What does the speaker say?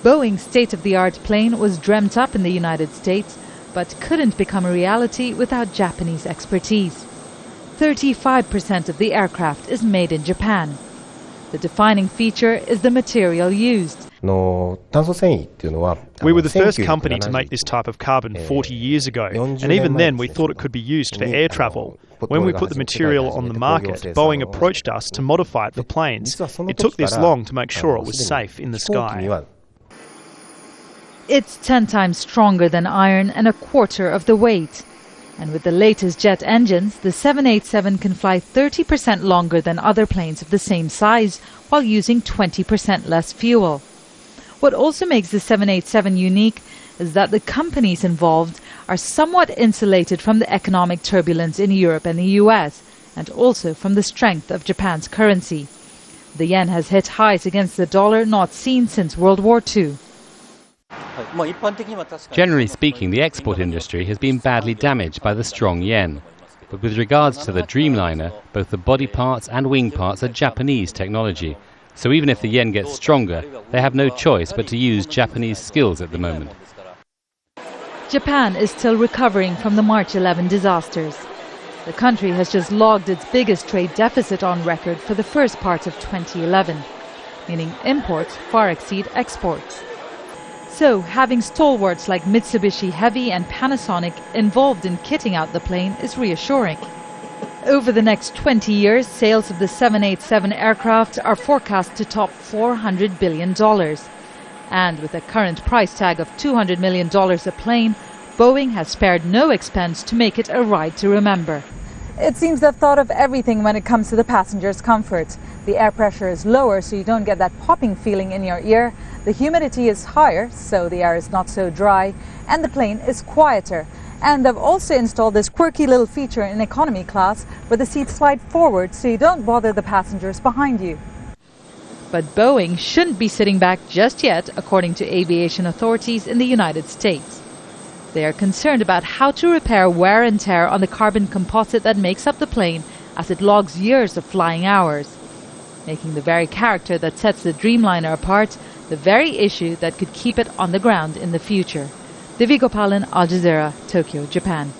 Boeing's state-of-the-art plane was dreamt up in the United States, but couldn't become a reality without Japanese expertise. 35% of the aircraft is made in Japan. The defining feature is the material used. We were the first company to make this type of carbon 40 years ago, and even then we thought it could be used for air travel. When we put the material on the market, Boeing approached us to modify it for planes. It took this long to make sure it was safe in the sky. It's 10 times stronger than iron and a quarter of the weight. And with the latest jet engines, the 787 can fly 30% longer than other planes of the same size while using 20% less fuel. What also makes the 787 unique is that the companies involved are somewhat insulated from the economic turbulence in Europe and the US, and also from the strength of Japan's currency. The yen has hit highs against the dollar not seen since World War II. Generally speaking, the export industry has been badly damaged by the strong yen. But with regards to the Dreamliner, both the body parts and wing parts are Japanese technology. So even if the yen gets stronger, they have no choice but to use Japanese skills at the moment. Japan is still recovering from the March 11 disasters. The country has just logged its biggest trade deficit on record for the first part of 2011, meaning imports far exceed exports. So, having stalwarts like Mitsubishi Heavy and Panasonic involved in kitting out the plane is reassuring. Over the next 20 years, sales of the 787 aircraft are forecast to top $400 billion. And with a current price tag of $200 million a plane, Boeing has spared no expense to make it a ride to remember. It seems they've thought of everything when it comes to the passenger's comfort. The air pressure is lower, so you don't get that popping feeling in your ear. The humidity is higher, so the air is not so dry. And the plane is quieter. And they've also installed this quirky little feature in economy class where the seats slide forward so you don't bother the passengers behind you. But Boeing shouldn't be sitting back just yet, according to aviation authorities in the United States. They are concerned about how to repair wear and tear on the carbon composite that makes up the plane as it logs years of flying hours, making the very character that sets the Dreamliner apart the very issue that could keep it on the ground in the future. Divya Gopalan, Al Jazeera, Tokyo, Japan.